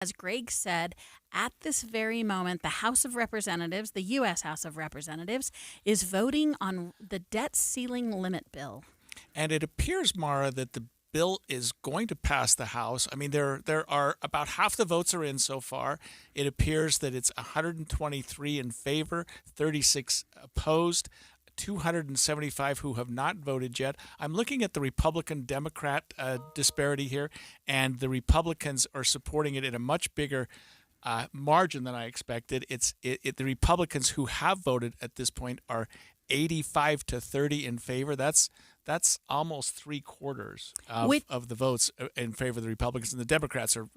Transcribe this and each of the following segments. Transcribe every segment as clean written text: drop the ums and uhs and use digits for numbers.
As Greg said, at this very moment, the House of Representatives, the U.S. House of Representatives, is voting on the debt ceiling limit bill. And it appears, Mara, that the bill is going to pass the House. I mean, there are about half the votes are in so far. It appears that it's 123 in favor, 36 opposed, 275 who have not voted yet. I'm looking at the Republican-Democrat disparity here, and the Republicans are supporting it in a much bigger margin than I expected. The Republicans who have voted at this point are 85 to 30 in favor. That's almost three quarters of the votes in favor of the Republicans, and the Democrats are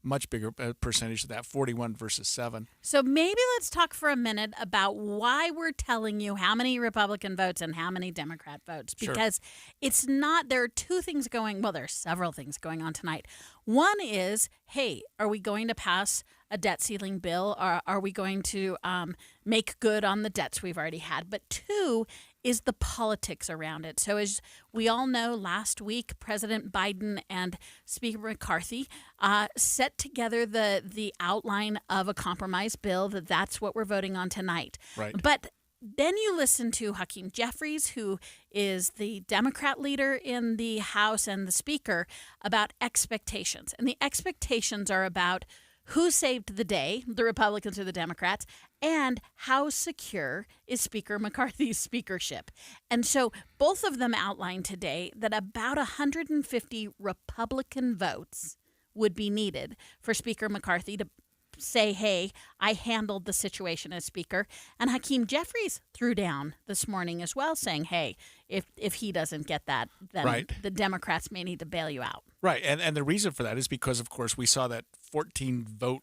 much bigger percentage of that, 41 versus 7. So maybe let's talk for a minute about why we're telling you how many Republican votes and how many Democrat votes. Because it's not, there are two things going, well, there are several things going on tonight. One is, hey, are we going to pass a debt ceiling bill? Or are we going to make good on the debts we've already had? But two is the politics around it. So as we all know, last week, President Biden and Speaker McCarthy set together the outline of a compromise bill. That's what we're voting on tonight. Right. But then you listen to Hakeem Jeffries, who is the Democrat leader in the House and the Speaker, about expectations. And the expectations are about who saved the day, the Republicans or the Democrats, and how secure is Speaker McCarthy's speakership. And so both of them outlined today that about 150 Republican votes would be needed for Speaker McCarthy to say, hey, I handled the situation as Speaker. And Hakeem Jeffries threw down this morning as well, saying, hey, if he doesn't get that, then the Democrats may need to bail you out. Right. And the reason for that is because, of course, we saw that 14 vote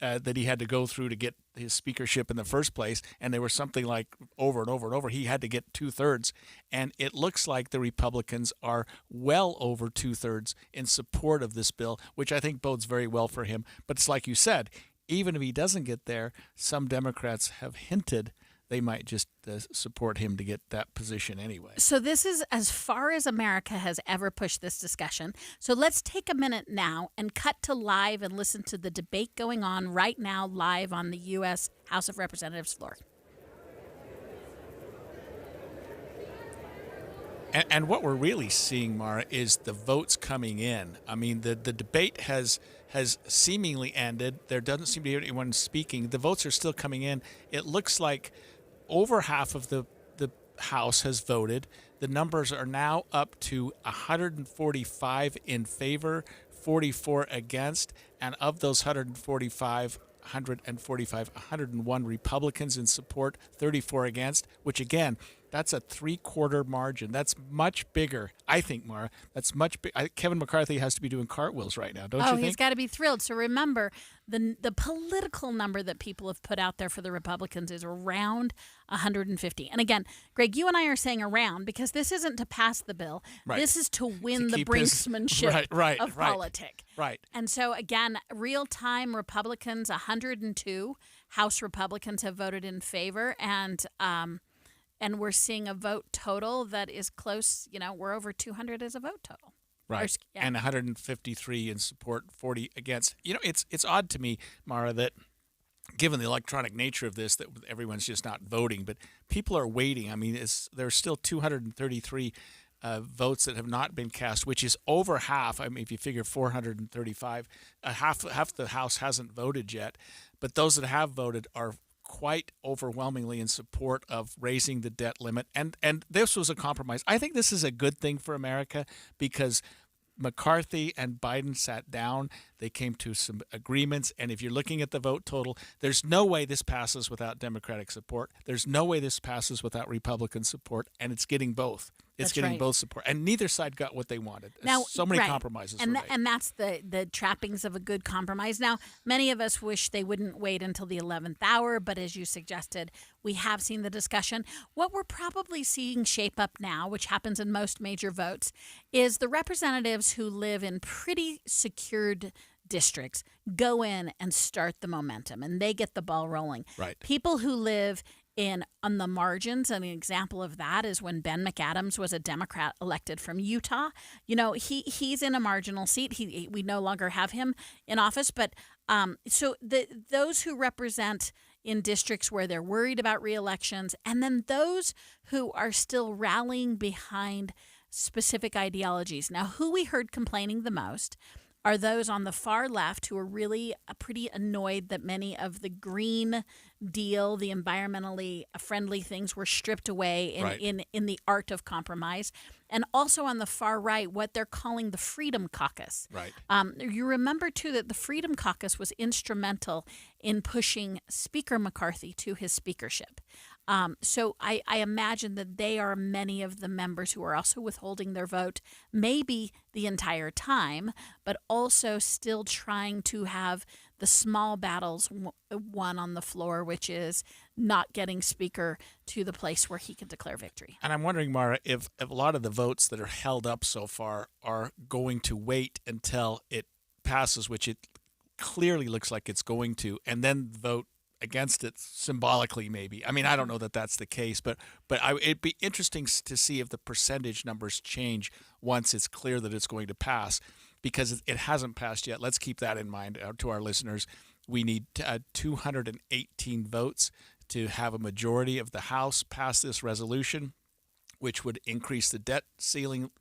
that he had to go through to get his speakership in the first place. And there was something like over and over and over. He had to get 2/3. And it looks like the Republicans are well over 2/3 in support of this bill, which I think bodes very well for him. But it's like you said, even if he doesn't get there, some Democrats have hinted they might just support him to get that position anyway. So this is as far as America has ever pushed this discussion. So let's take a minute now and cut to live and listen to the debate going on right now live on the U.S. House of Representatives floor. And what we're really seeing, Mara, is the votes coming in. I mean, the debate has seemingly ended. There doesn't seem to be anyone speaking. The votes are still coming in. It looks like over half of the House has voted. The numbers are now up to 145 in favor, 44 against, and of those 101 Republicans in support, 34 against, which again, that's a three-quarter margin. That's much bigger, I think, Mara. That's much big. Kevin McCarthy has to be doing cartwheels right now, don't you think? Oh, he's got to be thrilled. So remember, the political number that people have put out there for the Republicans is around 150. And again, Greg, you and I are saying around because this isn't to pass the bill. Right. This is to win To the keep his- brinksmanship of politics. Right. And so, again, real-time Republicans, 102 House Republicans have voted in favor, and we're seeing a vote total that is close. We're over 200 as a vote total. Right. And 153 in support, 40 against. It's odd to me, Mara, that given the electronic nature of this, that everyone's just not voting, but people are waiting. I mean, there's still 233 votes that have not been cast, which is over half. I mean, if you figure 435, half the House hasn't voted yet, but those that have voted are quite overwhelmingly in support of raising the debt limit. And this was a compromise. I think this is a good thing for America because McCarthy and Biden sat down. They came to some agreements. And if you're looking at the vote total, there's no way this passes without Democratic support. There's no way this passes without Republican support. And it's getting both. It's getting both support. And neither side got what they wanted. Now, so many compromises were made. And that's the trappings of a good compromise. Now, many of us wish they wouldn't wait until the 11th hour, but as you suggested, we have seen the discussion. What we're probably seeing shape up now, which happens in most major votes, is the representatives who live in pretty secured districts go in and start the momentum, and they get the ball rolling. Right. People who live on the margins. And an example of that is when Ben McAdams was a Democrat elected from Utah. He's in a marginal seat. We no longer have him in office. But so those who represent in districts where they're worried about reelections, and then those who are still rallying behind specific ideologies. Now, who we heard complaining the most are those on the far left who are really pretty annoyed that many of the Green Deal, the environmentally friendly things, were stripped away in the art of compromise. And also on the far right, what they're calling the Freedom Caucus. Right. You remember, too, that the Freedom Caucus was instrumental in pushing Speaker McCarthy to his speakership. So I imagine that they are many of the members who are also withholding their vote, maybe the entire time, but also still trying to have the small battles won on the floor, which is not getting Speaker to the place where he can declare victory. And I'm wondering, Mara, if a lot of the votes that are held up so far are going to wait until it passes, which it clearly looks like it's going to, and then vote against it symbolically, maybe. I mean, I don't know that that's the case, but it'd be interesting to see if the percentage numbers change once it's clear that it's going to pass, because it hasn't passed yet. Let's keep that in mind to our listeners. We need 218 votes to have a majority of the House pass this resolution, which would increase the debt ceiling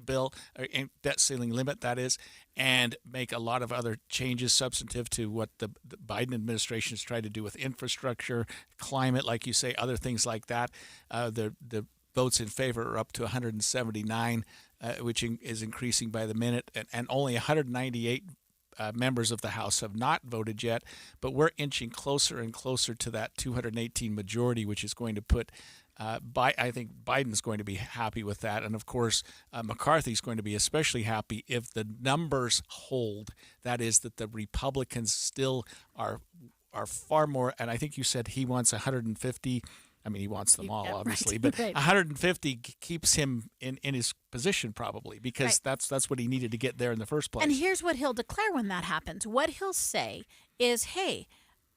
debt ceiling limit, that is, and make a lot of other changes substantive to what the Biden administration has tried to do with infrastructure, climate, like you say, other things like that. The votes in favor are up to 179, which is increasing by the minute, and only 198 members of the House have not voted yet, but we're inching closer and closer to that 218 majority, which is going to put I think Biden's going to be happy with that. And, of course, McCarthy's going to be especially happy if the numbers hold. That is, that the Republicans still are far more, and I think you said he wants 150. I mean, he wants them all, obviously, right, but right. 150 keeps him in his position probably, because that's what he needed to get there in the first place. And here's what he'll declare when that happens. What he'll say is, hey,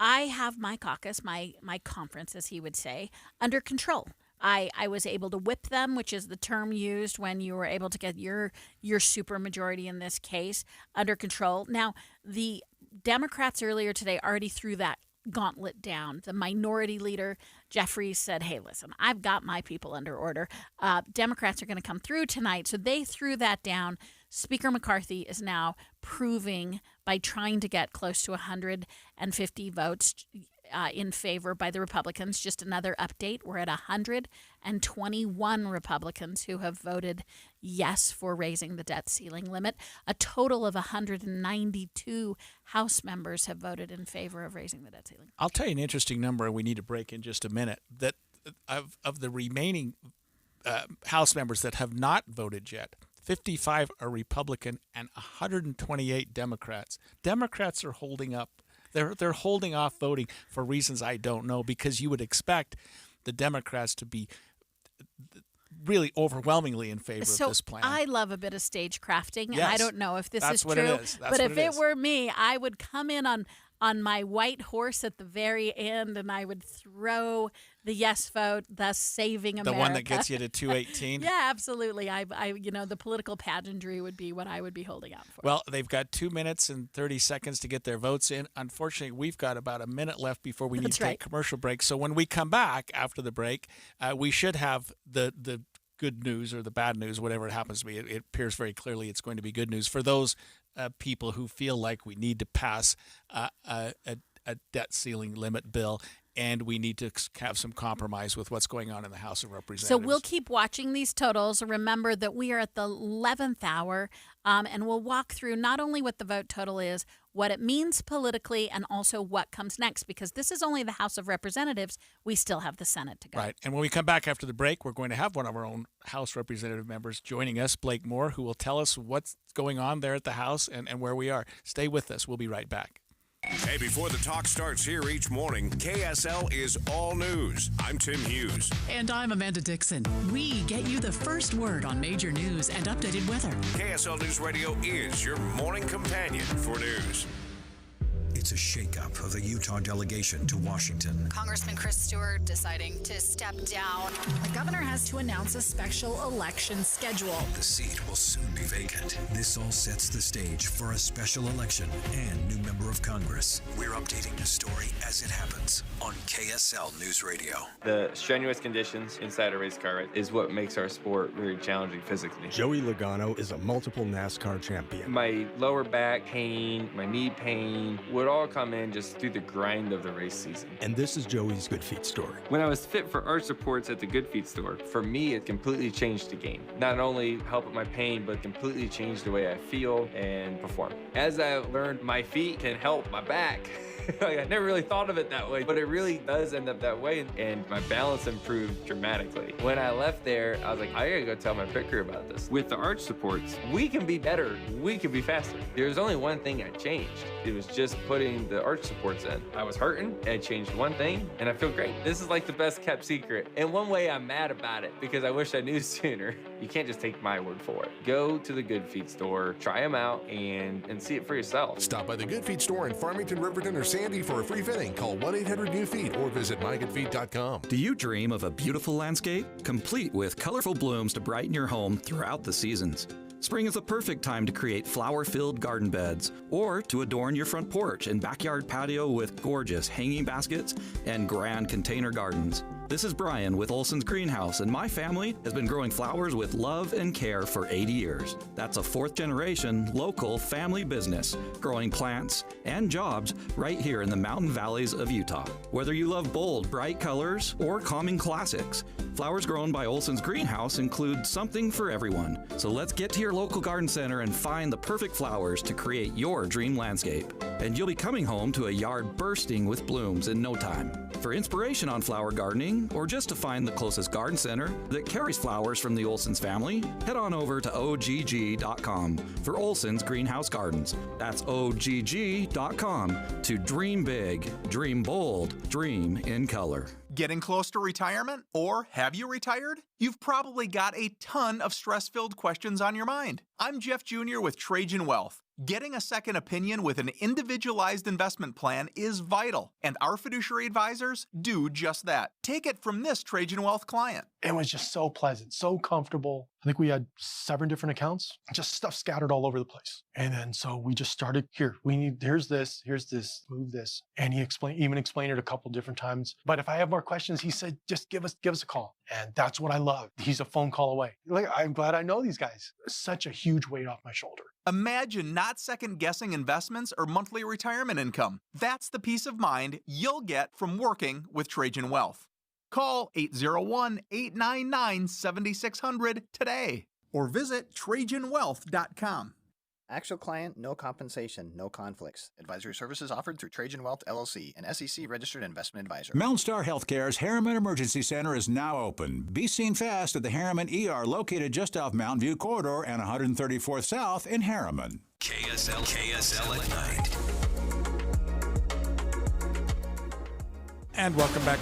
I have my caucus, my conference, as he would say, under control. I was able to whip them, which is the term used when you were able to get your supermajority in this case under control. Now, the Democrats earlier today already threw that gauntlet down. The minority leader, Jeffries, said, hey, listen, I've got my people under order. Democrats are going to come through tonight. So they threw that down. Speaker McCarthy is now proving, by trying to get close to 150 votes in favor by the Republicans. Just another update, we're at 121 Republicans who have voted yes for raising the debt ceiling limit. A total of 192 House members have voted in favor of raising the debt ceiling. I'll tell you an interesting number, and we need to break in just a minute, that of the remaining House members that have not voted yet, 55 are Republican and 128 Democrats. Democrats are holding up. They're holding off voting for reasons I don't know, because you would expect the Democrats to be really overwhelmingly in favor of this plan. I love a bit of stage crafting, and Yes, I don't know if this that's is what true, it is. That's but what if it it is. were me, I would come in on my white horse at the very end, and I would throw the yes vote, thus saving America. The one that gets you to 218? Yeah, absolutely. I the political pageantry would be what I would be holding out for. Well, they've got 2 minutes and 30 seconds to get their votes in. Unfortunately, we've got about a minute left before we need to take commercial break. So when we come back after the break, we should have the good news or the bad news, whatever it happens to be. It appears very clearly it's going to be good news for those people who feel like we need to pass a debt ceiling limit bill, and we need to have some compromise with what's going on in the House of Representatives. So we'll keep watching these totals. Remember that we are at the 11th hour, and we'll walk through not only what the vote total is, what it means politically, and also what comes next, because this is only the House of Representatives. We still have the Senate to go. Right. And when we come back after the break, we're going to have one of our own House Representative members joining us, Blake Moore, who will tell us what's going on there at the House and where we are. Stay with us. We'll be right back. Hey, before the talk starts here each morning, KSL is all news. I'm Tim Hughes. And I'm Amanda Dixon. We get you the first word on major news and updated weather. KSL News Radio is your morning companion for news. It's a shakeup of the Utah delegation to Washington. Congressman Chris Stewart deciding to step down. The governor has to announce a special election schedule. The seat will soon be vacant. This all sets the stage for a special election and new member of Congress. We're updating the story as it happens on KSL News Radio. The strenuous conditions inside a race car is what makes our sport very challenging physically. Joey Logano is a multiple NASCAR champion. My lower back pain, my knee pain would all come in just through the grind of the race season. And this is Joey's Good Feet story. When I was fit for arch supports at the Good Feet store, for me, it completely changed the game. Not only helped with my pain, but completely changed the way I feel and perform. As I learned my feet can help my back, I never really thought of it that way, but it really does end up that way, and my balance improved dramatically. When I left there, I was like, I gotta go tell my pit crew about this. With the arch supports, we can be better, we can be faster. There's only one thing I changed. It was just putting the arch supports in. I was hurting, I changed one thing, and I feel great. This is like the best kept secret. In one way, I'm mad about it because I wish I knew sooner. You can't just take my word for it. Go to the Good Feet store, try them out, and see it for yourself. Stop by the Good Feet store in Farmington, Riverton, or Sandy for a free fitting. Call 1-800-NEW-FEET or visit mygoodfeet.com. Do you dream of a beautiful landscape, complete with colorful blooms to brighten your home throughout the seasons? Spring is the perfect time to create flower-filled garden beds or to adorn your front porch and backyard patio with gorgeous hanging baskets and grand container gardens. This is Brian with Olson's Greenhouse, and my family has been growing flowers with love and care for 80 years. That's a fourth-generation, local family business, growing plants and jobs right here in the mountain valleys of Utah. Whether you love bold, bright colors or calming classics, flowers grown by Olson's Greenhouse include something for everyone. So let's get to your local garden center and find the perfect flowers to create your dream landscape. And you'll be coming home to a yard bursting with blooms in no time. For inspiration on flower gardening, or just to find the closest garden center that carries flowers from the Olson's family, head on over to ogg.com for Olson's Greenhouse Gardens. That's ogg.com to dream big, dream bold, dream in color. Getting close to retirement? Or have you retired? You've probably got a ton of stress-filled questions on your mind. I'm Jeff Jr. with Trajan Wealth. Getting a second opinion with an individualized investment plan is vital, and our fiduciary advisors do just that. Take it from this Trajan Wealth client. It was just so pleasant, so comfortable. I think we had 7 different accounts, just stuff scattered all over the place. And then so we just started, here's this, move this. And he even explained it a couple different times. But if I have more questions, he said, just give us a call. And that's what I love. He's a phone call away. Like, I'm glad I know these guys. Such a huge weight off my shoulder. Imagine not second-guessing investments or monthly retirement income. That's the peace of mind you'll get from working with Trajan Wealth. Call 801-899-7600 today or visit TrajanWealth.com. Actual client, no compensation, no conflicts. Advisory services offered through Trajan Wealth, LLC, an SEC-registered investment advisor. Mountain Star Healthcare's Harriman Emergency Center is now open. Be seen fast at the Harriman ER located just off Mountain View Corridor and 134th South in Harriman. KSL at night. And welcome back.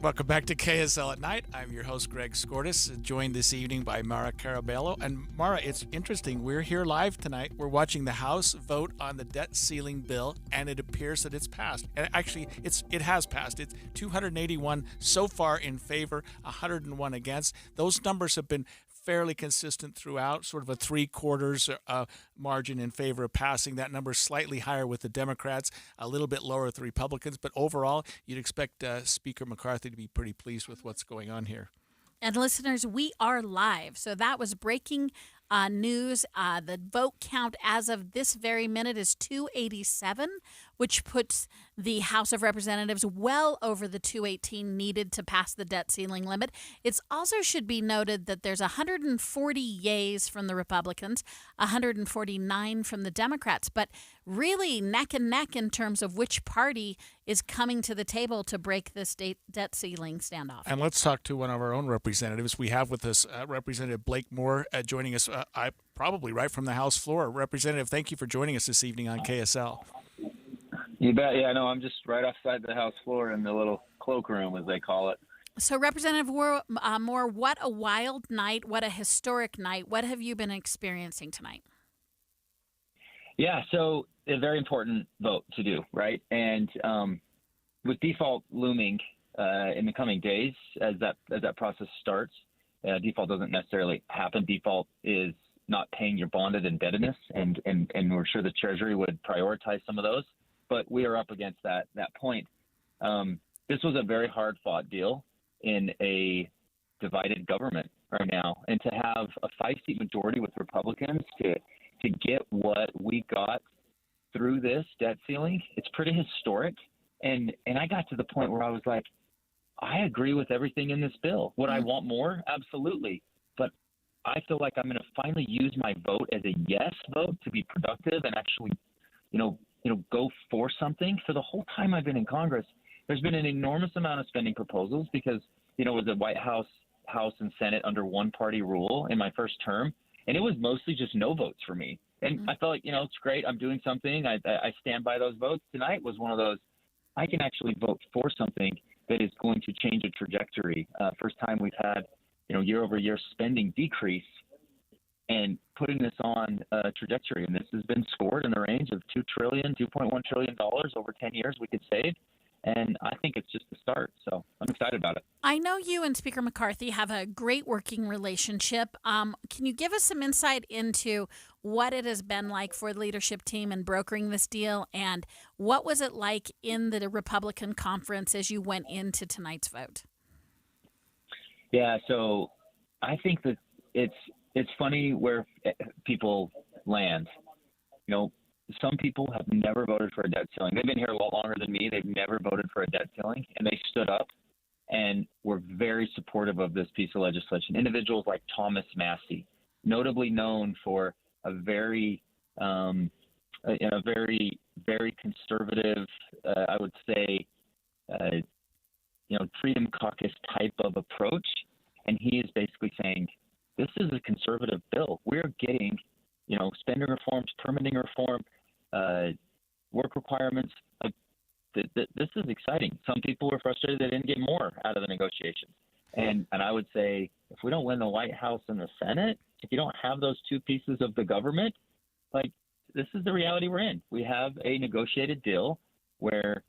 Welcome back to KSL at Night. I'm your host, Greg Skortis, joined this evening by Mara Carabello. And Mara, it's interesting. We're here live tonight. We're watching the House vote on the debt ceiling bill, and it appears that it's passed. And actually, it has passed. It's 281 so far in favor, 101 against. Those numbers have been fairly consistent throughout, sort of a 3/4 margin in favor of passing. That number is slightly higher with the Democrats, a little bit lower with the Republicans, but overall, you'd expect Speaker McCarthy to be pretty pleased with what's going on here. And listeners, we are live. So that was breaking news. The vote count as of this very minute is 287, which puts the House of Representatives well over the 218 needed to pass the debt ceiling limit. It also should be noted that there's 140 yays from the Republicans, 149 from the Democrats, but really neck and neck in terms of which party is coming to the table to break this debt ceiling standoff. And let's talk to one of our own representatives. We have with us Representative Blake Moore joining us probably right from the House floor. Representative, thank you for joining us this evening on KSL. You bet. Yeah, no, I'm just right outside the House floor in the little cloakroom, as they call it. So, Representative Moore, what a wild night, what a historic night. What have you been experiencing tonight? Yeah, so a very important vote to do, right? And with default looming in the coming days, as that process starts, default doesn't necessarily happen. Default is not paying your bonded indebtedness, and we're sure the Treasury would prioritize some of those. But we are up against that point. This was a very hard-fought deal in a divided government right now, and to have a 5-seat majority with Republicans to get what we got through this debt ceiling, it's pretty historic. And I got to the point where I was like, I agree with everything in this bill. Would I want more? Absolutely. But I feel like I'm going to finally use my vote as a yes vote to be productive and actually, go for something. For the whole time I've been in Congress, there's been an enormous amount of spending proposals because, it was the White House and Senate under one-party rule in my first term, and it was mostly just no votes for me. And I felt like, it's great. I'm doing something. I stand by those votes. Tonight was one of those. I can actually vote for something that is going to change a trajectory. First time we've had, year-over-year spending decrease, and putting this on a trajectory. And this has been scored in the range of $2.1 trillion over 10 years we could save. And I think it's just the start. So I'm excited about it. I know you and Speaker McCarthy have a great working relationship. Can you give us some insight into what it has been like for the leadership team in brokering this deal? And what was it like in the Republican conference as you went into tonight's vote? Yeah, so I think that it's funny where people land. Some people have never voted for a debt ceiling. They've been here a lot longer than me. They've never voted for a debt ceiling, and they stood up and were very supportive of this piece of legislation. Individuals like Thomas Massey, notably known for a very, very conservative, I would say, Freedom Caucus type of approach, and he is basically saying, this is a conservative bill. We're getting, spending reforms, permitting reform, work requirements. This is exciting. Some people were frustrated they didn't get more out of the negotiations. And I would say if we don't win the White House and the Senate, if you don't have those two pieces of the government, this is the reality we're in. We have a negotiated deal where,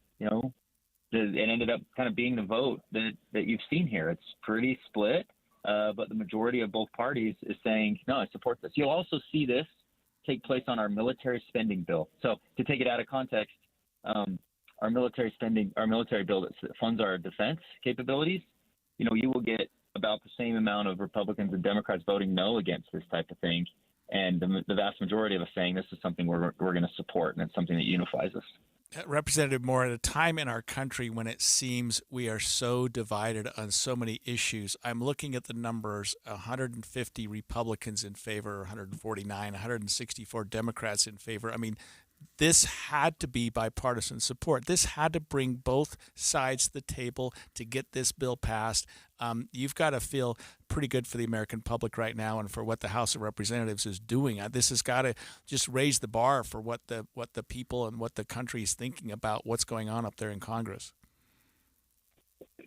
it ended up kind of being the vote that you've seen here. It's pretty split, but the majority of both parties is saying, no, I support this. You'll also see this take place on our military spending bill. So to take it out of context, our military bill that funds our defense capabilities, you will get about the same amount of Republicans and Democrats voting no against this type of thing. And the vast majority of us saying this is something we're going to support, and it's something that unifies us. Representative Moore, at a time in our country when it seems we are so divided on so many issues, I'm looking at the numbers, 150 Republicans in favor, 149, 164 Democrats in favor. I mean, this had to be bipartisan support. This had to bring both sides to the table to get this bill passed. You've got to feel pretty good for the American public right now and for what the House of Representatives is doing. This has got to just raise the bar for what the people and what the country is thinking about what's going on up there in Congress.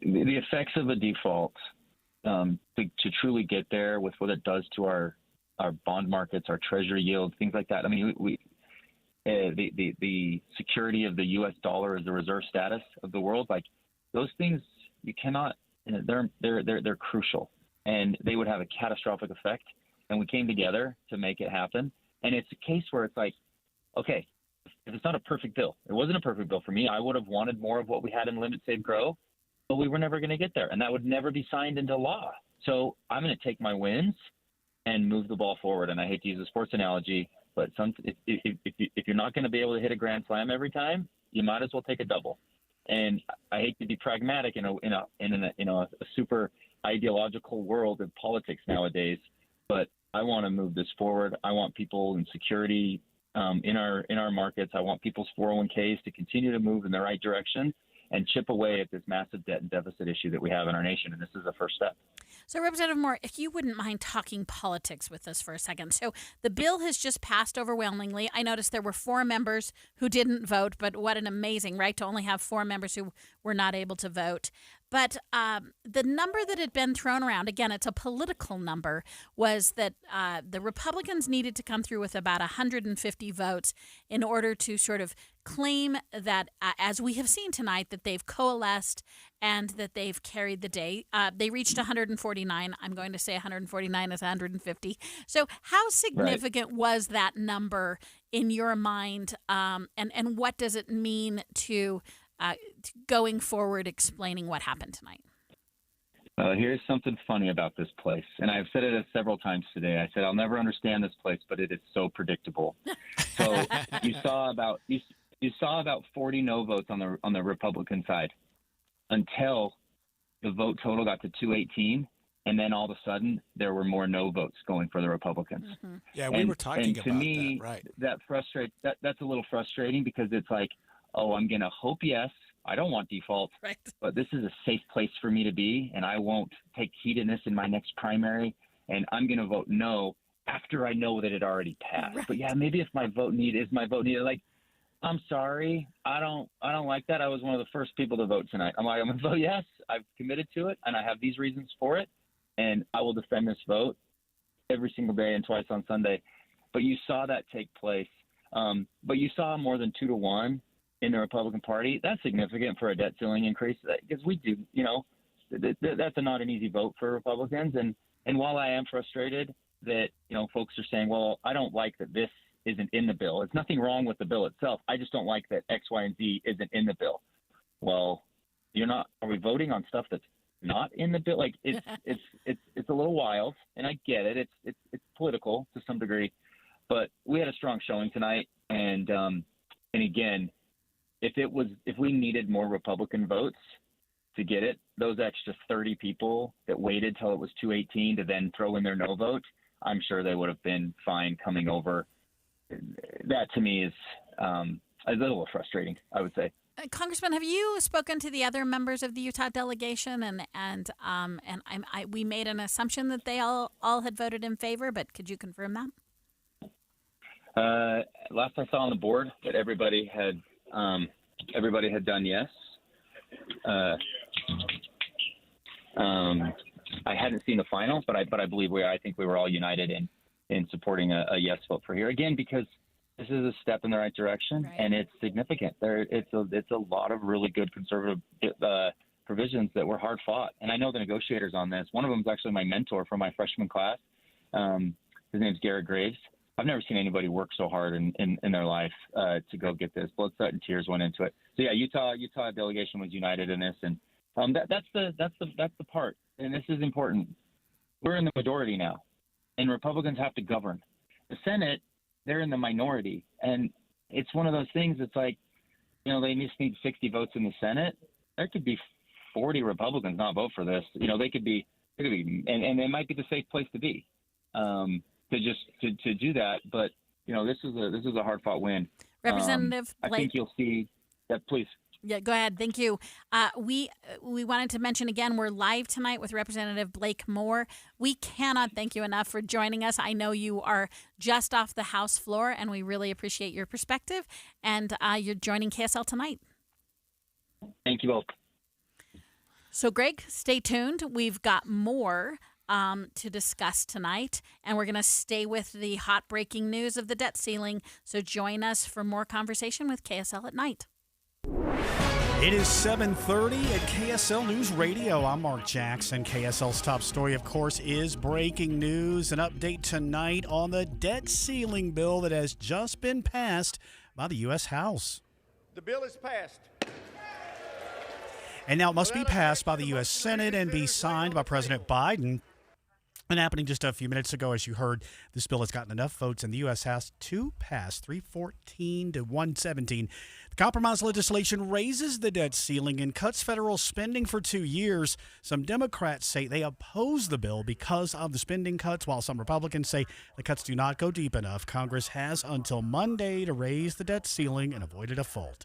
The effects of a default to truly get there with what it does to our bond markets, our treasury yields, things like that. I mean, the security of the U.S. dollar as the reserve status of the world, like those things, you cannot. They're crucial, and they would have a catastrophic effect. And we came together to make it happen. And it's a case where it's like, okay, if it's not a perfect bill, it wasn't a perfect bill for me. I would have wanted more of what we had in Limit, Save, Grow, but we were never going to get there, and that would never be signed into law. So I'm going to take my wins and move the ball forward. And I hate to use a sports analogy, but if you're not going to be able to hit a grand slam every time, you might as well take a double. And I hate to be pragmatic in a super ideological world of politics nowadays, but I want to move this forward. I want people in security in our markets. I want people's 401ks to continue to move in the right direction. and chip away at this massive debt and deficit issue that we have in our nation. And this is the first step. So, Representative Moore, if you wouldn't mind talking politics with us for a second. So the bill has just passed overwhelmingly. I noticed there were 4 members who didn't vote, but what an amazing, right, to only have 4 members who were not able to vote. But the number that had been thrown around, again, it's a political number, was that the Republicans needed to come through with about 150 votes in order to sort of claim that, as we have seen tonight, that they've coalesced and that they've carried the day. They reached 149. I'm going to say 149 is 150. So how significant was that number in your mind, and what does it mean to going forward explaining what happened tonight? Here's something funny about this place, and I've said it several times today. I said I'll never understand this place, but it is so predictable. So you saw about 40 no votes on the Republican side until the vote total got to 218, and then all of a sudden there were more no votes going for the Republicans. Mm-hmm. Yeah, we were talking about to me, that, right? That's a little frustrating because it's like, oh, I'm gonna hope yes. I don't want default, right, but this is a safe place for me to be, and I won't take heed in this in my next primary, and I'm going to vote no after I know that it already passed. Right. But yeah, maybe if my vote needed, like, I'm sorry, I don't like that. I was one of the first people to vote tonight. I'm going to vote yes. I've committed to it, and I have these reasons for it, and I will defend this vote every single day and twice on Sunday. But you saw that take place. But you saw more than 2-1 in the Republican Party. That's significant for a debt ceiling increase because we do, that's not an easy vote for Republicans. And while I am frustrated that, folks are saying, well, I don't like that this isn't in the bill. It's nothing wrong with the bill itself. I just don't like that X, Y, and Z isn't in the bill. Well, are we voting on stuff that's not in the bill? Like it's a little wild, and I get it. It's political to some degree, but we had a strong showing tonight. And again, if we needed more Republican votes to get it, those extra 30 people that waited till it was 218 to then throw in their no vote, I'm sure they would have been fine coming over. That to me is a little frustrating, I would say. Congressman, have you spoken to the other members of the Utah delegation? And we made an assumption that they all had voted in favor, but could you confirm that? Last I saw on the board that everybody had done yes. I hadn't seen the final, but I believe I think we were all united in supporting a yes vote for here again, because this is a step in the right direction, right, and it's significant. It's a lot of really good conservative provisions that were hard fought, and I know the negotiators on this. One of them is actually my mentor from my freshman class. His name's Garrett Graves. I've never seen anybody work so hard in their life to go get this. Blood, sweat, and tears went into it. So yeah, Utah delegation was united in this, and that's the part. And this is important. We're in the majority now, and Republicans have to govern. The Senate, they're in the minority, and it's one of those things. It's like, they just need 60 votes in the Senate. There could be 40 Republicans not vote for this. They could be, and it might be the safe place to be. To do that, but this is a hard fought win. Representative Blake, I think you'll see that. Please. Yeah, go ahead. Thank you. We wanted to mention again, we're live tonight with Representative Blake Moore. We cannot thank you enough for joining us. I know you are just off the House floor, and we really appreciate your perspective. And you're joining KSL tonight. Thank you both. So, Greg, stay tuned. We've got more to discuss tonight, and we're going to stay with the hot breaking news of the debt ceiling. So join us for more conversation with KSL at Night. It is 7:30 at KSL News Radio. I'm Mark Jackson. KSL's top story, of course, is breaking news. An update tonight on the debt ceiling bill that has just been passed by the U.S. House. The bill is passed. And now it must be passed by the U.S. Senate and be signed by President Biden. And happening just a few minutes ago, as you heard, this bill has gotten enough votes in the U.S. House to pass 314 to 117. The compromise legislation raises the debt ceiling and cuts federal spending for 2 years. Some Democrats say they oppose the bill because of the spending cuts, while some Republicans say the cuts do not go deep enough. Congress has until Monday to raise the debt ceiling and avoid a default.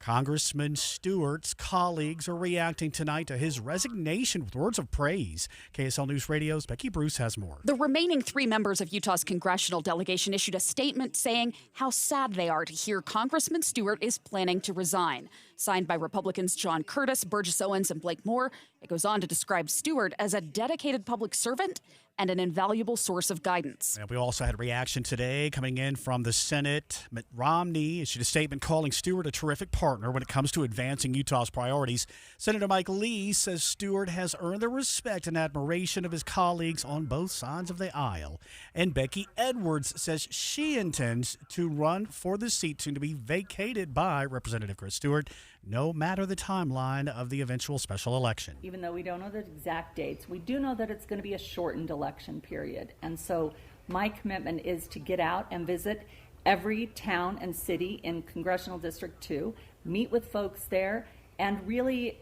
Congressman Stewart's colleagues are reacting tonight to his resignation with words of praise. KSL News Radio's Becky Bruce has more. The remaining 3 members of Utah's congressional delegation issued a statement saying how sad they are to hear Congressman Stewart is planning to resign. Signed by Republicans John Curtis, Burgess Owens, and Blake Moore, it goes on to describe Stewart as a dedicated public servant and an invaluable source of guidance. And we also had a reaction today coming in from the Senate. Mitt Romney issued a statement calling Stewart a terrific partner when it comes to advancing Utah's priorities. Senator Mike Lee says Stewart has earned the respect and admiration of his colleagues on both sides of the aisle. And Becky Edwards says she intends to run for the seat soon to be vacated by Representative Chris Stewart, no matter the timeline of the eventual special election. Even though we don't know the exact dates, we do know that it's going to be a shortened election period. And so my commitment is to get out and visit every town and city in Congressional District 2, meet with folks there, and really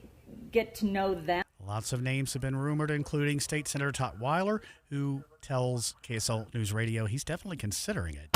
get to know them. Lots of names have been rumored, including State Senator Todd Weiler, who tells KSL News Radio he's definitely considering it.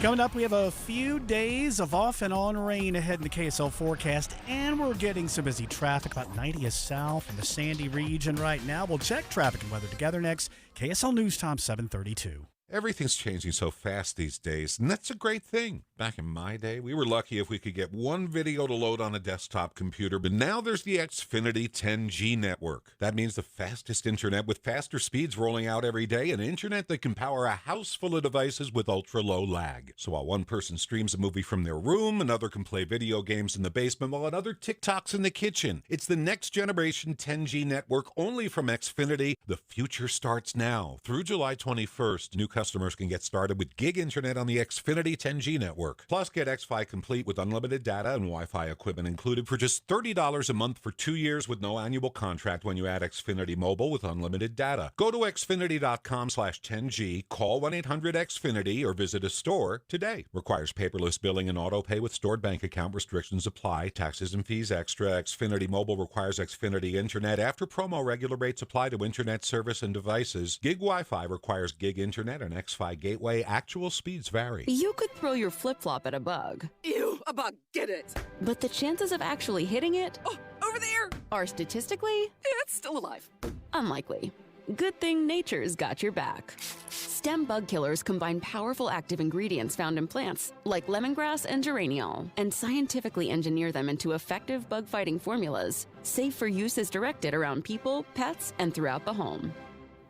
Coming up, we have a few days of off and on rain ahead in the KSL forecast, and we're getting some busy traffic about 90th South in the Sandy region right now. We'll check traffic and weather together next. KSL News Time 7:32. Everything's changing so fast these days, and that's a great thing. Back in my day, we were lucky if we could get one video to load on a desktop computer, but now there's the Xfinity 10G network. That means the fastest internet with faster speeds rolling out every day, and internet that can power a house full of devices with ultra-low lag. So while one person streams a movie from their room, another can play video games in the basement, while another TikToks in the kitchen. It's the next generation 10G network only from Xfinity. The future starts now. Through July 21st, new customers can get started with gig internet on the Xfinity 10G network. Plus, get Xfi Complete with unlimited data and Wi-Fi equipment included for just $30 a month for 2 years with no annual contract when you add Xfinity Mobile with unlimited data. Go to xfinity.com/10G, call 1-800-XFINITY, or visit a store today. Requires paperless billing and auto pay with stored bank account. Restrictions apply. Taxes and fees extra. Xfinity Mobile requires Xfinity Internet. After promo, regular rates apply to internet service and devices. Gig Wi-Fi requires gig internet and Xfi Gateway. Actual speeds vary. You could throw your flip-flop at a bug. Ew, a bug, get it. But the chances of actually hitting it Over there! are statistically It's still alive. unlikely. Good thing nature's got your back. Stem bug killers combine powerful active ingredients found in plants, like lemongrass and geraniol, and scientifically engineer them into effective bug-fighting formulas, safe for use as directed around people, pets, and throughout the home.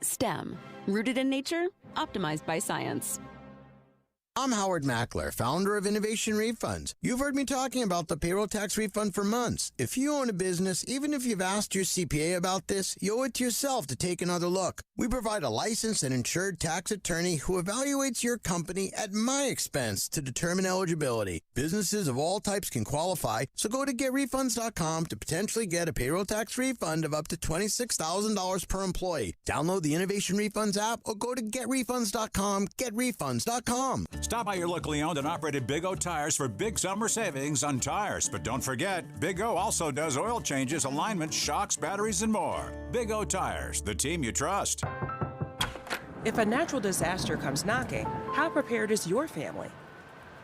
Stem, rooted in nature, optimized by science. I'm Howard Mackler, founder of Innovation Refunds. You've heard me talking about the payroll tax refund for months. If you own a business, even if you've asked your CPA about this, you owe it to yourself to take another look. We provide a licensed and insured tax attorney who evaluates your company at my expense to determine eligibility. Businesses of all types can qualify, so go to getrefunds.com to potentially get a payroll tax refund of up to $26,000 per employee. Download the Innovation Refunds app or go to getrefunds.com, getrefunds.com. Stop by your locally owned and operated Big O Tires for big summer savings on tires. But don't forget, Big O also does oil changes, alignment, shocks, batteries, and more. Big O Tires, the team you trust. If a natural disaster comes knocking, how prepared is your family?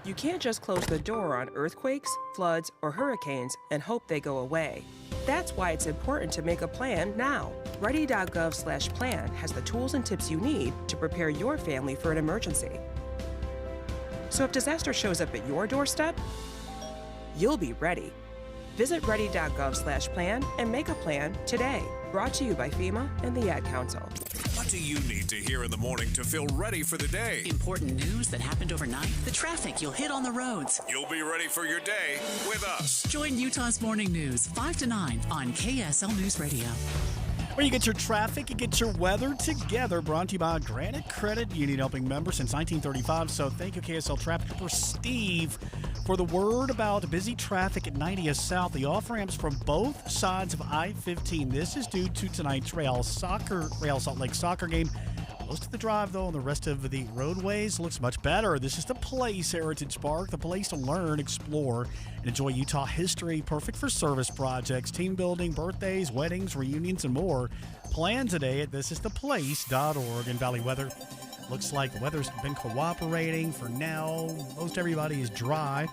You can't just close the door on earthquakes, floods, or hurricanes and hope they go away. That's why it's important to make a plan now. Ready.gov/plan has the tools and tips you need to prepare your family for an emergency. So if disaster shows up at your doorstep, you'll be ready. Visit ready.gov/plan and make a plan today. Brought to you by FEMA and the Ad Council. What do you need to hear in the morning to feel ready for the day? Important news that happened overnight, the traffic you'll hit on the roads. You'll be ready for your day with us. Join Utah's Morning News 5 to 9 on KSL News Radio. Where you get your traffic, you get your weather together. Brought to you by Granite Credit Union, helping members since 1935. So thank you, KSL Traffic Trooper Steve, for the word about busy traffic at 90th South. The off-ramps from both sides of I-15. This is due to tonight's Real Salt Lake soccer game. Most of the drive, though, and the rest of the roadways looks much better. This is the place, Heritage Park, the place to learn, explore, and enjoy Utah history. Perfect for service projects, team building, birthdays, weddings, reunions, and more. Plan today at thisistheplace.org. And Valley Weather looks like the weather's been cooperating for now. Most everybody is dry.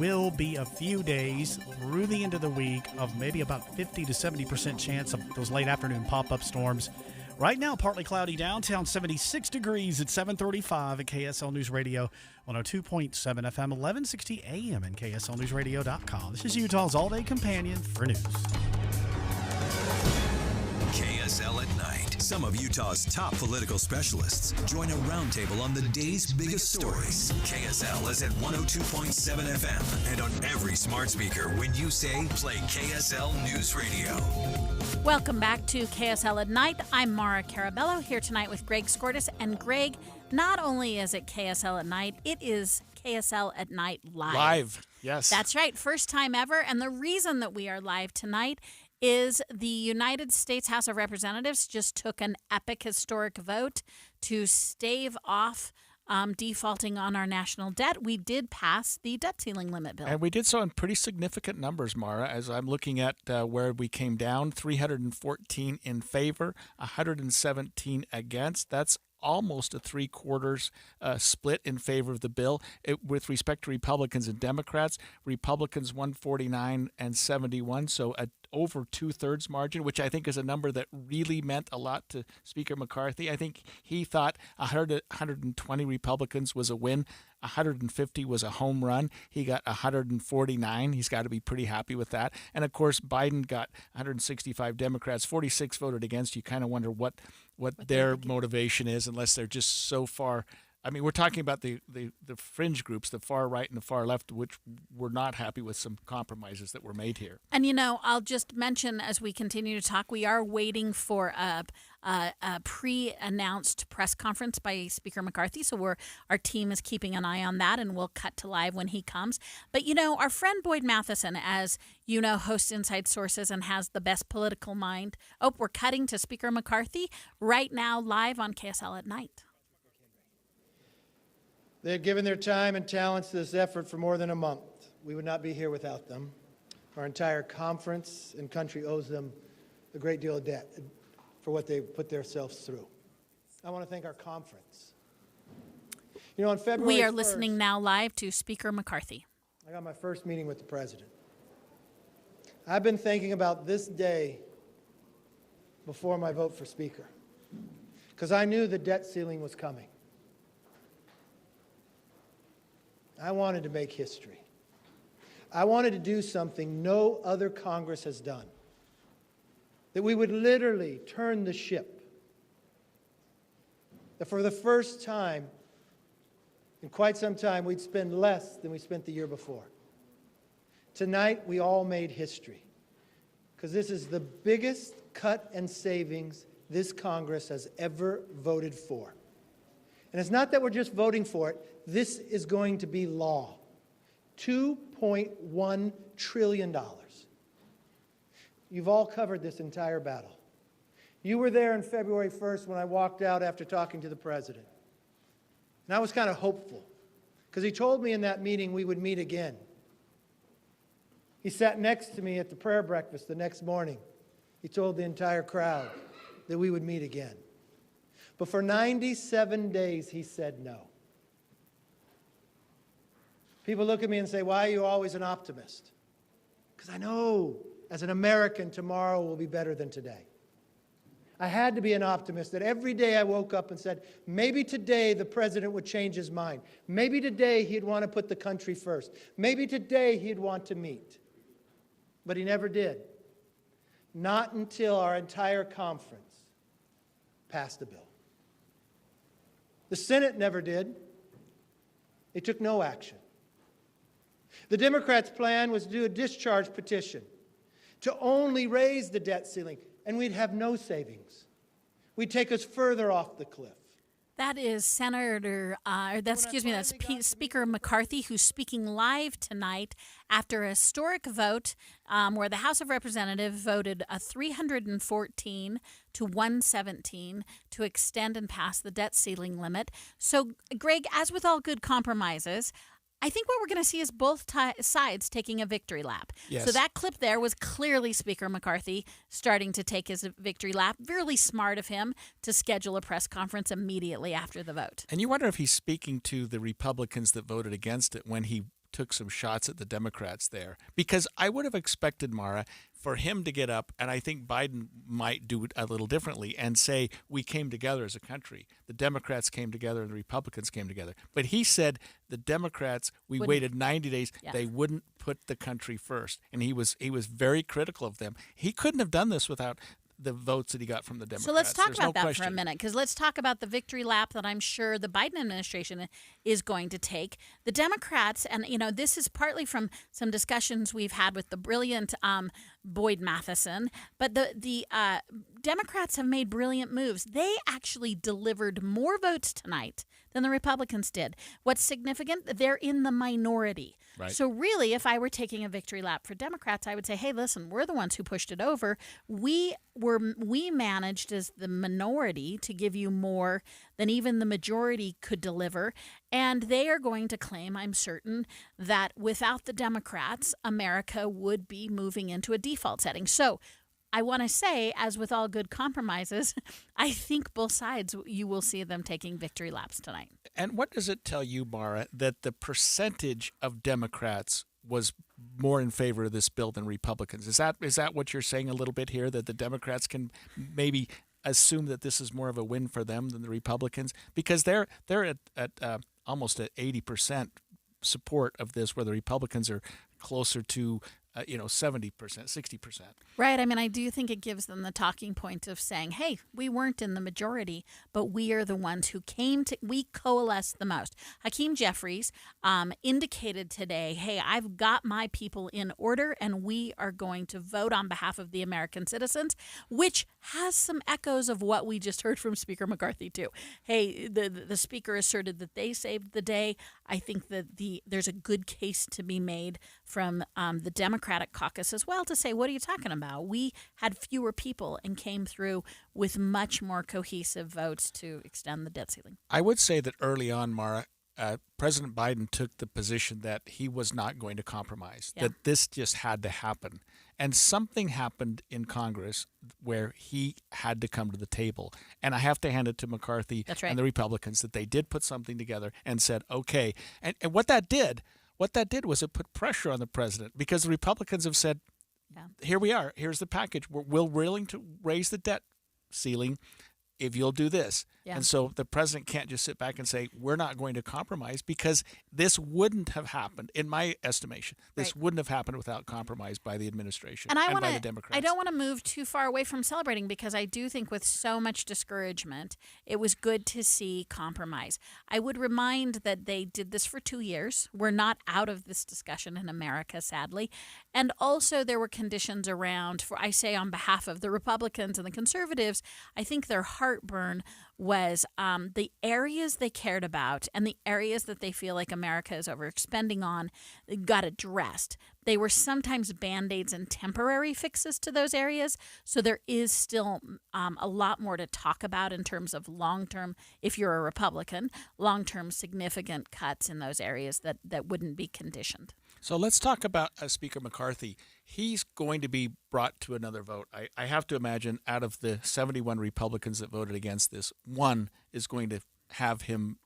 will be a few days through the end of the week of maybe about 50 to 70% chance of those late afternoon pop-up storms. Right now, partly cloudy downtown, 76 degrees at 7:35 at KSL News Radio, 102.7 FM, 1160 AM, and KSLNewsRadio.com. This is Utah's all-day companion for news. KSL at Night. Some of Utah's top political specialists join a roundtable on the day's biggest stories. KSL is at 102.7 FM and on every smart speaker when you say play KSL News Radio. Welcome back to KSL at Night. I'm Mara Carabello here tonight with Greg Skordas. And Greg, not only is it KSL at Night, it is KSL at Night live. Live, yes. That's right. First time ever. And the reason that we are live tonight is the United States House of Representatives just took an epic historic vote to stave off defaulting on our national debt. We did pass the debt ceiling limit bill. And we did so in pretty significant numbers, Mara, as I'm looking at where we came down, 314 in favor, 117 against. That's almost a three-quarters split in favor of the bill. With respect to Republicans and Democrats, Republicans 149 and 71, so a over two-thirds margin, which I think is a number that really meant a lot to Speaker McCarthy. I think he thought 120 Republicans was a win. 150 was a home run. He got 149. He's got to be pretty happy with that. And, of course, Biden got 165 Democrats. 46 voted against. You kind of wonder what their motivation is, unless they're just so far. I mean, we're talking about the fringe groups, the far right and the far left, which were not happy with some compromises that were made here. And, I'll just mention as we continue to talk, we are waiting for a pre-announced press conference by Speaker McCarthy. So our team is keeping an eye on that, and we'll cut to live when he comes. But, our friend Boyd Matheson, as you know, hosts Inside Sources and has the best political mind. Oh, we're cutting to Speaker McCarthy right now live on KSL at Night. They had given their time and talents to this effort for more than a month. We would not be here without them. Our entire conference and country owes them a great deal of debt for what they put themselves through. I want to thank our conference. On February We are 1st, listening now live to Speaker McCarthy. I got my first meeting with the president. I've been thinking about this day before my vote for Speaker, because I knew the debt ceiling was coming. I wanted to make history. I wanted to do something no other Congress has done. That we would literally turn the ship. That for the first time in quite some time, we'd spend less than we spent the year before. Tonight, we all made history. Because this is the biggest cut and savings this Congress has ever voted for. And it's not that we're just voting for it. This is going to be law. $2.1 trillion. You've all covered this entire battle. You were there on February 1st when I walked out after talking to the president. And I was kind of hopeful, because he told me in that meeting we would meet again. He sat next to me at the prayer breakfast the next morning. He told the entire crowd that we would meet again. But for 97 days, he said no. People look at me and say, why are you always an optimist? Because I know, as an American, tomorrow will be better than today. I had to be an optimist that every day I woke up and said, maybe today the president would change his mind. Maybe today he'd want to put the country first. Maybe today he'd want to meet. But he never did. Not until our entire conference passed the bill. The Senate never did. They took no action. The Democrats' plan was to do a discharge petition to only raise the debt ceiling, and we'd have no savings. We'd take us further off the cliff. That is Speaker McCarthy, who's speaking live tonight after a historic vote where the House of Representatives voted a 314 to 117 to extend and pass the debt ceiling limit. So, Greg, as with all good compromises, I think what we're going to see is both sides taking a victory lap. Yes. So that clip there was clearly Speaker McCarthy starting to take his victory lap. Really smart of him to schedule a press conference immediately after the vote. And you wonder if he's speaking to the Republicans that voted against it when he took some shots at the Democrats there, because I would have expected, Mara, for him to get up, and I think Biden might do it a little differently and say, we came together as a country. The Democrats came together and the Republicans came together. But he said the Democrats, we waited 90 days, they wouldn't put the country first. And he was very critical of them. He couldn't have done this without the votes that he got from the Democrats. So let's talk There's about no that question. for a minute, because let's talk about the victory lap that I'm sure the Biden administration is going to take. The Democrats, and this is partly from some discussions we've had with the brilliant Boyd Matheson, but the Democrats have made brilliant moves. They actually delivered more votes tonight than the Republicans did. What's significant? They're in the minority. Right. So really, if I were taking a victory lap for Democrats, I would say, hey, listen, we're the ones who pushed it over. We managed as the minority to give you more than even the majority could deliver. And they are going to claim, I'm certain, that without the Democrats, America would be moving into a default setting. So I want to say, as with all good compromises, I think both sides, you will see them taking victory laps tonight. And what does it tell you, Mara, that the percentage of Democrats was more in favor of this bill than Republicans? Is that what you're saying a little bit here, that the Democrats can maybe assume that this is more of a win for them than the Republicans? Because they're at almost at 80% support of this, where the Republicans are closer to 70%, 60%. Right. I mean, I do think it gives them the talking point of saying, hey, we weren't in the majority, but we are the ones who we coalesced the most. Hakeem Jeffries indicated today, hey, I've got my people in order, and we are going to vote on behalf of the American citizens, which has some echoes of what we just heard from Speaker McCarthy, too. Hey, the Speaker asserted that they saved the day. I think that there's a good case to be made from the Democratic caucus as well to say, what are you talking about? We had fewer people and came through with much more cohesive votes to extend the debt ceiling. I would say that early on, Mara, President Biden took the position that he was not going to compromise, that this just had to happen. And something happened in Congress where he had to come to the table. And I have to hand it to McCarthy and the Republicans that they did put something together and said, okay. And what that did was it put pressure on the president, because the Republicans have said, here we are. Here's the package. We're willing to raise the debt ceiling if you'll do this. Yeah. And so the president can't just sit back and say, we're not going to compromise, because this wouldn't have happened, in my estimation. This wouldn't have happened without compromise by the administration and by the Democrats. I don't want to move too far away from celebrating, because I do think with so much discouragement, it was good to see compromise. I would remind that they did this for 2 years. We're not out of this discussion in America, sadly. And also there were conditions around, I say on behalf of the Republicans and the conservatives, I think their heartburn was the areas they cared about and the areas that they feel like America is overexpending on got addressed. They were sometimes Band-Aids and temporary fixes to those areas. So there is still a lot more to talk about in terms of long-term, if you're a Republican, long-term significant cuts in those areas that wouldn't be conditioned. So let's talk about Speaker McCarthy. He's going to be brought to another vote. I have to imagine out of the 71 Republicans that voted against this, one is going to have him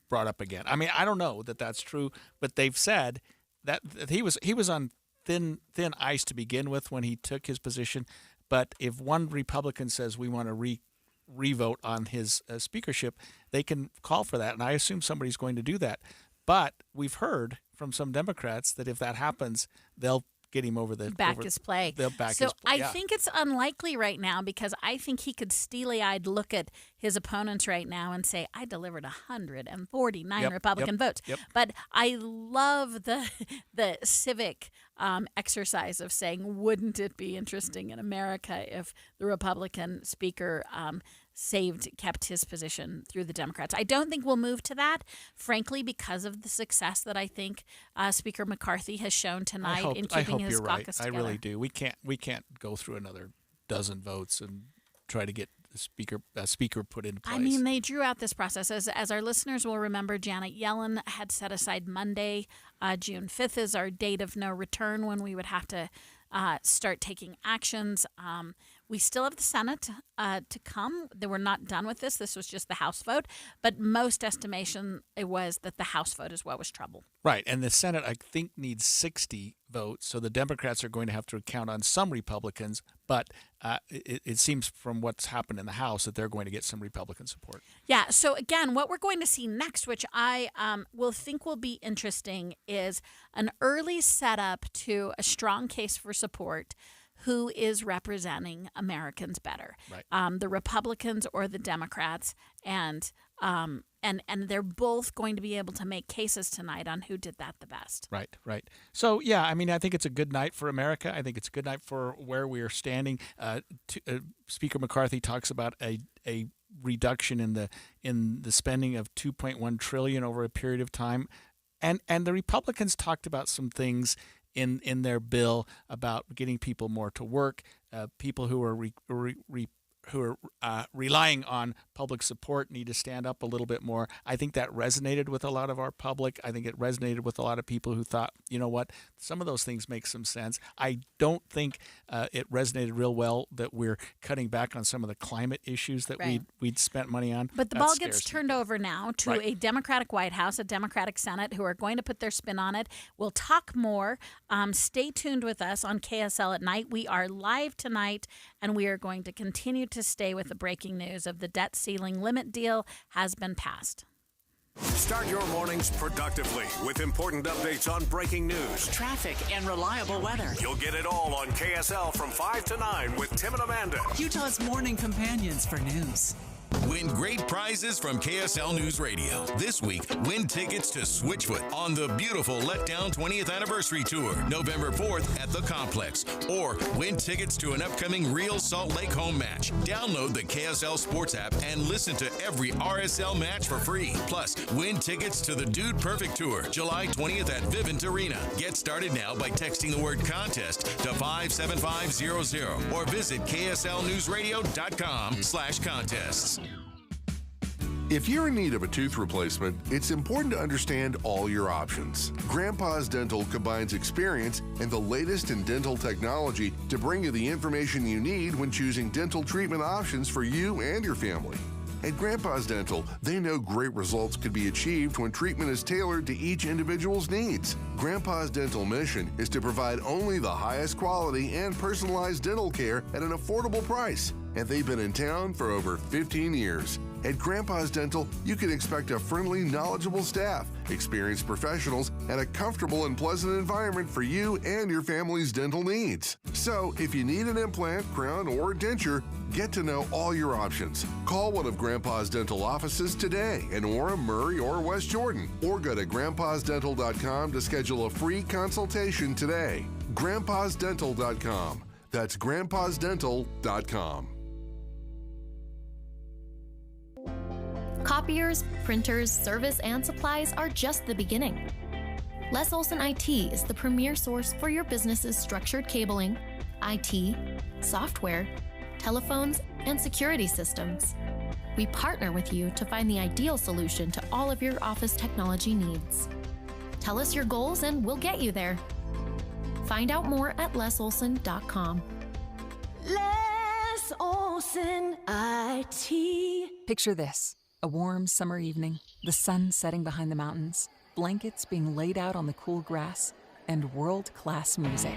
brought up again. I mean, I don't know that that's true, but they've said that he was on thin ice to begin with when he took his position. But if one Republican says we want to re-vote on his speakership, they can call for that, and I assume somebody's going to do that. But we've heard from some Democrats that if that happens, they'll get him over the his play. They'll back his play. I think it's unlikely right now, because I think he could steely-eyed look at his opponents right now and say, I delivered 149 Republican votes. Yep. But I love the civic exercise of saying, wouldn't it be interesting in America if the Republican speaker kept his position through the Democrats? I don't think we'll move to that, frankly, because of the success that I think Speaker McCarthy has shown tonight in keeping his caucus together. I really do. We can't go through another dozen votes and try to get the speaker put into place. I mean, they drew out this process. As our listeners will remember, Janet Yellen had set aside Monday, June 5th as our date of no return when we would have to start taking actions. We still have the Senate to come. They were not done with this. This was just the House vote. But most estimation it was that the House vote is what was trouble. Right. And the Senate, I think, needs 60 votes. So the Democrats are going to have to count on some Republicans. But it seems from what's happened in the House that they're going to get some Republican support. Yeah. So, again, what we're going to see next, which I will be interesting, is an early setup to a strong case for support. Who is representing Americans better? Right. The Republicans or the Democrats, and they're both going to be able to make cases tonight on who did that the best. Right, right. So, yeah, I mean, I think it's a good night for America. I think it's a good night for where we are standing. Speaker McCarthy talks about a reduction in the spending of $2.1 trillion over a period of time, and the Republicans talked about some things in their bill about getting people more to work, people who are relying on public support need to stand up a little bit more. I think that resonated with a lot of our public. I think it resonated with a lot of people who thought, you know what, some of those things make some sense. I don't think it resonated real well that we're cutting back on some of the climate issues that we'd spent money on. But the ball gets turned over now to Right. a Democratic White House, a Democratic Senate, who are going to put their spin on it. We'll talk more. Stay tuned with us on KSL at Night. We are live tonight, and we are going to continue to stay with the breaking news of the debt ceiling limit deal has been passed. Start your mornings productively with important updates on breaking news, traffic, and reliable weather. You'll get it all on KSL from 5 to 9 with Tim and Amanda. Utah's morning companions for news. Win great prizes from KSL News Radio. This week, win tickets to Switchfoot on the beautiful Letdown 20th Anniversary Tour, November 4th at the Complex. Or win tickets to an upcoming Real Salt Lake home match. Download the KSL Sports app and listen to every RSL match for free. Plus, win tickets to the Dude Perfect Tour, July 20th at Vivint Arena. Get started now by texting the word contest to 57500 or visit kslnewsradio.com/contests. If you're in need of a tooth replacement, it's important to understand all your options. Grandpa's Dental combines experience and the latest in dental technology to bring you the information you need when choosing dental treatment options for you and your family. At Grandpa's Dental, they know great results could be achieved when treatment is tailored to each individual's needs. Grandpa's Dental mission is to provide only the highest quality and personalized dental care at an affordable price, and they've been in town for over 15 years. At Grandpa's Dental, you can expect a friendly, knowledgeable staff, experienced professionals, and a comfortable and pleasant environment for you and your family's dental needs. So, if you need an implant, crown, or denture, get to know all your options. Call one of Grandpa's Dental offices today in Orem, Murray, or West Jordan, or go to grandpasdental.com to schedule a free consultation today. grandpasdental.com. That's grandpasdental.com. Copiers, printers, service, and supplies are just the beginning. Les Olson IT is the premier source for your business's structured cabling, IT, software, telephones, and security systems. We partner with you to find the ideal solution to all of your office technology needs. Tell us your goals and we'll get you there. Find out more at lesolson.com. Les Olson IT. Picture this. A warm summer evening, the sun setting behind the mountains, blankets being laid out on the cool grass, and world-class music.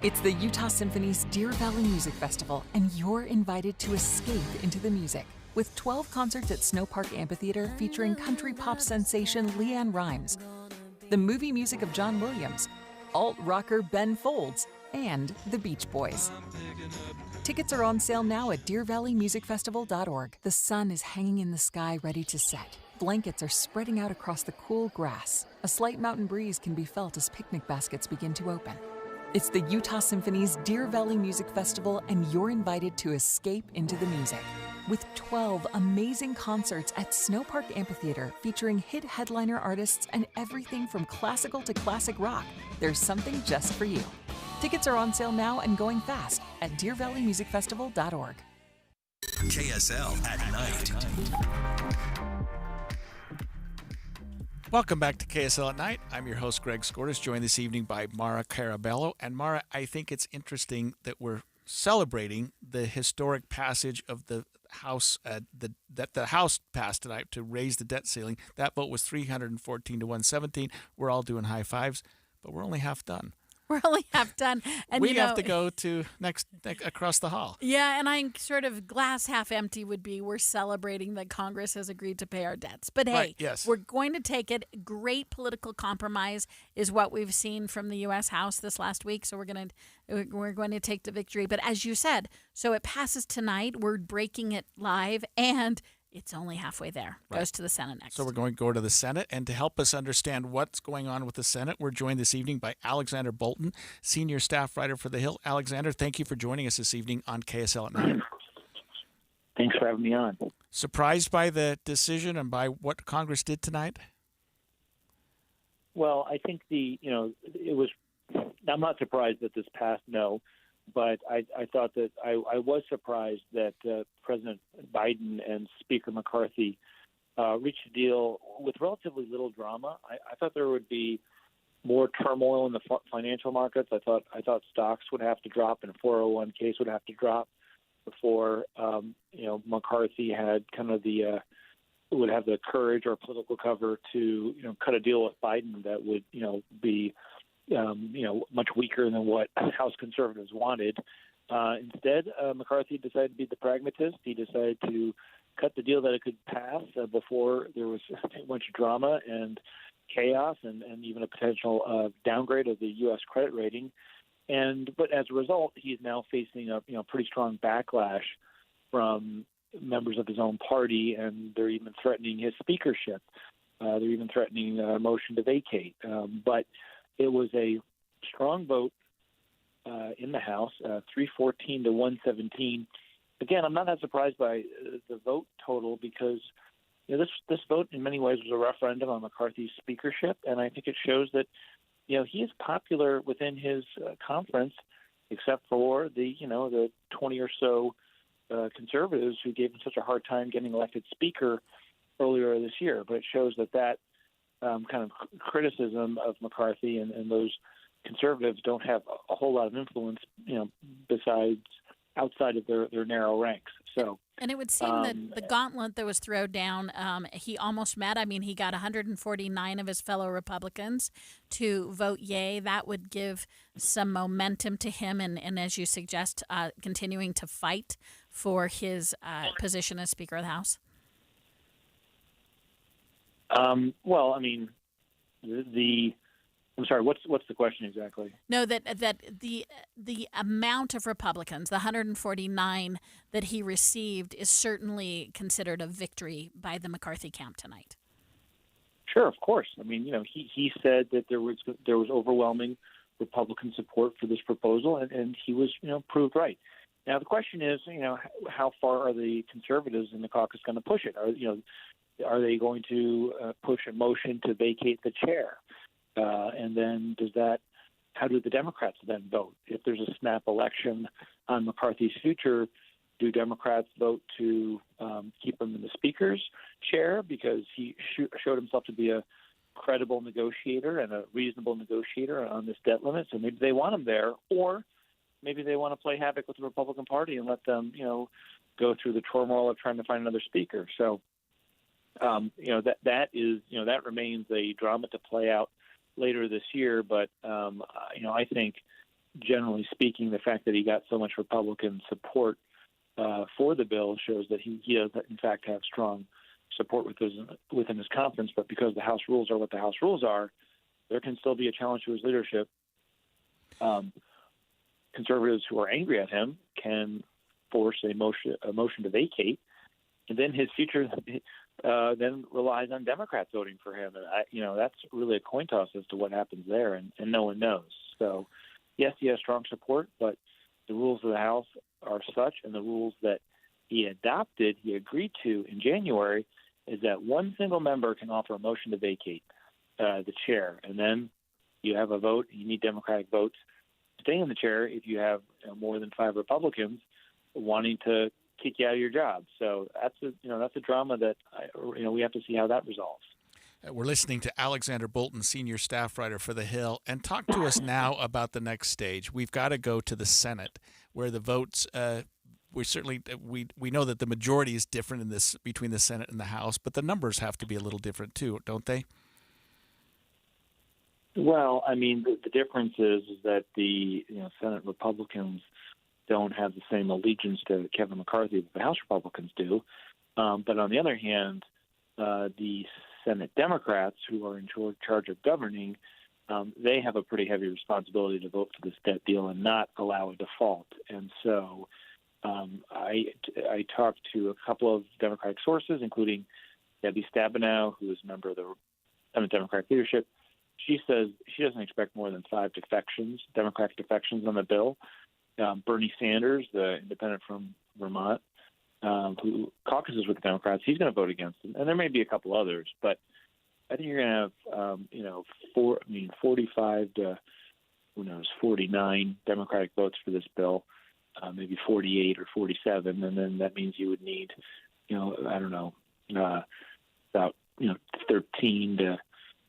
It's the Utah Symphony's Deer Valley Music Festival, and you're invited to escape into the music. With 12 concerts at Snow Park Amphitheater featuring country pop sensation Leanne Rimes, the movie music of John Williams, alt-rocker Ben Folds, and the Beach Boys. Tickets are on sale now at DeerValleyMusicFestival.org. The sun is hanging in the sky ready to set. Blankets are spreading out across the cool grass. A slight mountain breeze can be felt as picnic baskets begin to open. It's the Utah Symphony's Deer Valley Music Festival, and you're invited to escape into the music. With 12 amazing concerts at Snow Park Amphitheater featuring hit headliner artists and everything from classical to classic rock, there's something just for you. Tickets are on sale now and going fast at DeerValleyMusicFestival.org. KSL at Night. Welcome back to KSL at Night. I'm your host, Greg Skordas, joined this evening by Mara Carabello. And Mara, I think it's interesting that we're celebrating the historic passage of the House that the House passed tonight to raise the debt ceiling. That vote was 314 to 117. We're all doing high fives, but we're only half done. We're only half done. And we have to go to next across the hall. Yeah, and I'm sort of glass half empty would be we're celebrating that Congress has agreed to pay our debts. But hey, right, yes. We're going to take it. Great political compromise is what we've seen from the U.S. House this last week. So we're going to take the victory. But as you said, so it passes tonight. We're breaking it live, and it's only halfway there. Right. Goes to the Senate next. So we're going to go to the Senate, and to help us understand what's going on with the Senate, we're joined this evening by Alexander Bolton, senior staff writer for The Hill. Alexander, thank you for joining us this evening on KSL at Night. Thanks for having me on. Surprised by the decision and by what Congress did tonight? Well, I think it was. I'm not surprised that this passed. No. But I thought that I was surprised that President Biden and Speaker McCarthy reached a deal with relatively little drama. I thought there would be more turmoil in the financial markets. I thought stocks would have to drop and 401ks would have to drop before McCarthy had kind of would have the courage or political cover to cut a deal with Biden that would be much weaker than what House conservatives wanted. Instead, McCarthy decided to be the pragmatist. He decided to cut the deal that it could pass before there was a bunch of drama and chaos and even a potential downgrade of the U.S. credit rating. But as a result, he's now facing a pretty strong backlash from members of his own party, and they're even threatening his speakership. They're even threatening a motion to vacate. But it was a strong vote in the House, 314 to 117. Again, I'm not that surprised by the vote total because this vote in many ways was a referendum on McCarthy's speakership, and I think it shows that he is popular within his conference, except for the 20 or so conservatives who gave him such a hard time getting elected speaker earlier this year. But it shows that kind of criticism of McCarthy and those conservatives don't have a whole lot of influence, besides outside of their narrow ranks. So, and it would seem that the gauntlet that was thrown down, he almost met. I mean, he got 149 of his fellow Republicans to vote yay. That would give some momentum to him, and as you suggest, continuing to fight for his position as Speaker of the House. Well, I mean, I'm sorry. What's the question exactly? No, that the amount of Republicans, the 149 that he received, is certainly considered a victory by the McCarthy camp tonight. Sure, of course. I mean, he said that there was overwhelming Republican support for this proposal, and he was proved right. Now the question is, how far are the conservatives in the caucus going to push it? Are they going to push a motion to vacate the chair? And then how do the Democrats then vote? If there's a snap election on McCarthy's future, do Democrats vote to keep him in the speaker's chair because he showed himself to be a credible negotiator and a reasonable negotiator on this debt limit? So maybe they want him there, or maybe they want to play havoc with the Republican Party and let them, go through the turmoil of trying to find another speaker. So, that remains a drama to play out later this year. But, I think generally speaking, the fact that he got so much Republican support for the bill shows that he does, in fact, have strong support within his conference. But because the House rules are what the House rules are, there can still be a challenge to his leadership. Conservatives who are angry at him can force a motion to vacate, and then his future then relies on Democrats voting for him. And that's really a coin toss as to what happens there, and no one knows. So, yes, he has strong support, but the rules of the House are such, and the rules that he agreed to in January, is that one single member can offer a motion to vacate the chair, and then you have a vote. You need Democratic votes to stay in the chair if you have more than 5 Republicans wanting to kick you out of your job. So that's a drama that we have to see how that resolves. We're listening to Alexander Bolton, senior staff writer for The Hill, and talk to us now about the next stage. We've got to go to the Senate. where the votes. We know that the majority is different in this between the Senate and the House, but the numbers have to be a little different too, don't they? Well, I mean, the difference is that the Senate Republicans don't have the same allegiance to Kevin McCarthy that the House Republicans do. But on the other hand, the Senate Democrats, who are in charge of governing, they have a pretty heavy responsibility to vote for this debt deal and not allow a default. And so I talked to a couple of Democratic sources, including Debbie Stabenow, who is a member of the Senate Democratic leadership. She says she doesn't expect more than 5 Democratic defections on the bill. Bernie Sanders, the independent from Vermont, who caucuses with the Democrats, he's going to vote against it. And there may be a couple others, but I think you're going to have 45 to 49 Democratic votes for this bill, maybe 48 or 47, and then that means you would need, about 13 to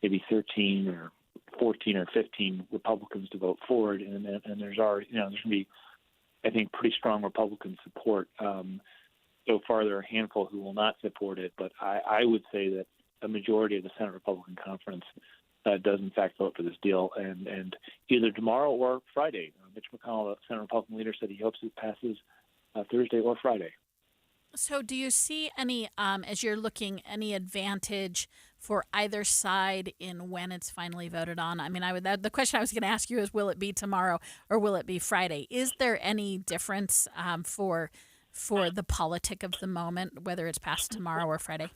maybe 13 or 14 or 15 Republicans to vote for it, and there's already there's going to be, I think, pretty strong Republican support. So far, there are a handful who will not support it, but I would say that a majority of the Senate Republican Conference does in fact vote for this deal, and either tomorrow or Friday. Mitch McConnell, the Senate Republican leader, said he hopes it passes Thursday or Friday. So do you see any, as you're looking, any advantage for either side in when it's finally voted on? I mean, the question I was going to ask you is, will it be tomorrow or will it be Friday? Is there any difference for the politic of the moment, whether it's passed tomorrow or Friday?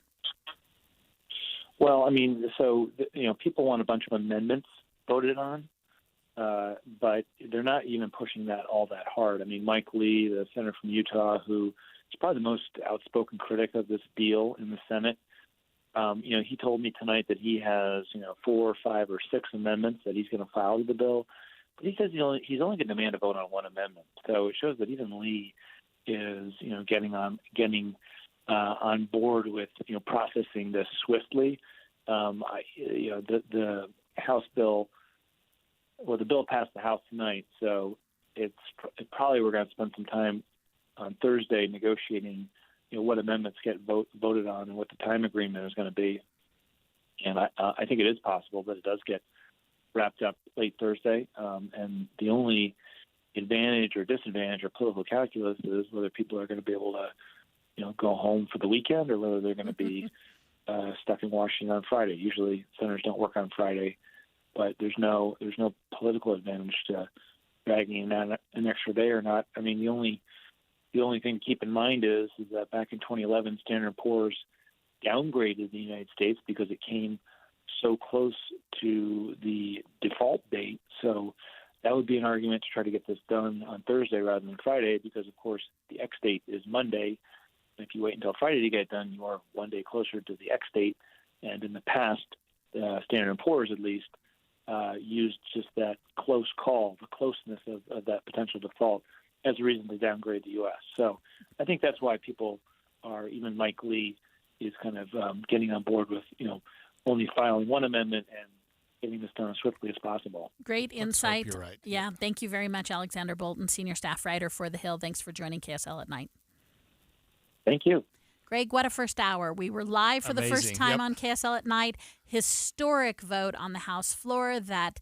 Well, I mean, so people want a bunch of amendments voted on, but they're not even pushing that all that hard. I mean, Mike Lee, the senator from Utah, who is probably the most outspoken critic of this deal in the Senate, he told me tonight that he has 4 or 5 or 6 amendments that he's going to file to the bill, but he says he's only going to demand a vote on one amendment. So it shows that even Lee is getting on board with processing this swiftly. The House bill, well, the bill passed the House tonight, so it's probably we're going to spend some time on Thursday negotiating what amendments get voted on and what the time agreement is going to be. And I think it is possible that it does get wrapped up late Thursday. And the only advantage or disadvantage or political calculus is whether people are going to be able to go home for the weekend or whether they're going to be stuck in Washington on Friday. Usually senators don't work on Friday, but there's no political advantage to dragging in an extra day or not. I mean, the only thing to keep in mind is that back in 2011, Standard & Poor's downgraded the United States because it came so close to the default date. So that would be an argument to try to get this done on Thursday rather than Friday because, of course, the X date is Monday. If you wait until Friday to get it done, you are one day closer to the X date. And in the past, Standard & Poor's, at least, used just that close call, the closeness of that potential default, as a reason to downgrade the U.S. So I think that's why people are, even Mike Lee is kind of getting on board with, only filing one amendment and getting this done as swiftly as possible. Great insight. You're right. Yeah, thank you very much, Alexander Bolton, senior staff writer for The Hill. Thanks for joining KSL at Night. Thank you. Greg, what a first hour. We were live for the first time on KSL at Night. Historic vote on the House floor that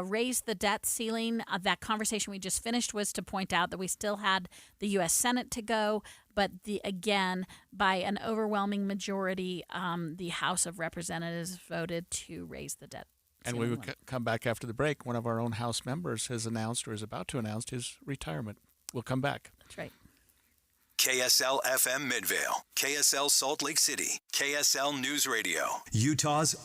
raised the debt ceiling. That conversation we just finished was to point out that we still had the U.S. Senate to go, but again, by an overwhelming majority, the House of Representatives voted to raise the debt And ceiling we would come back after the break. One of our own House members has announced or is about to announce his retirement. We'll come back. That's right. KSL FM Midvale, KSL Salt Lake City, KSL News Radio, Utah's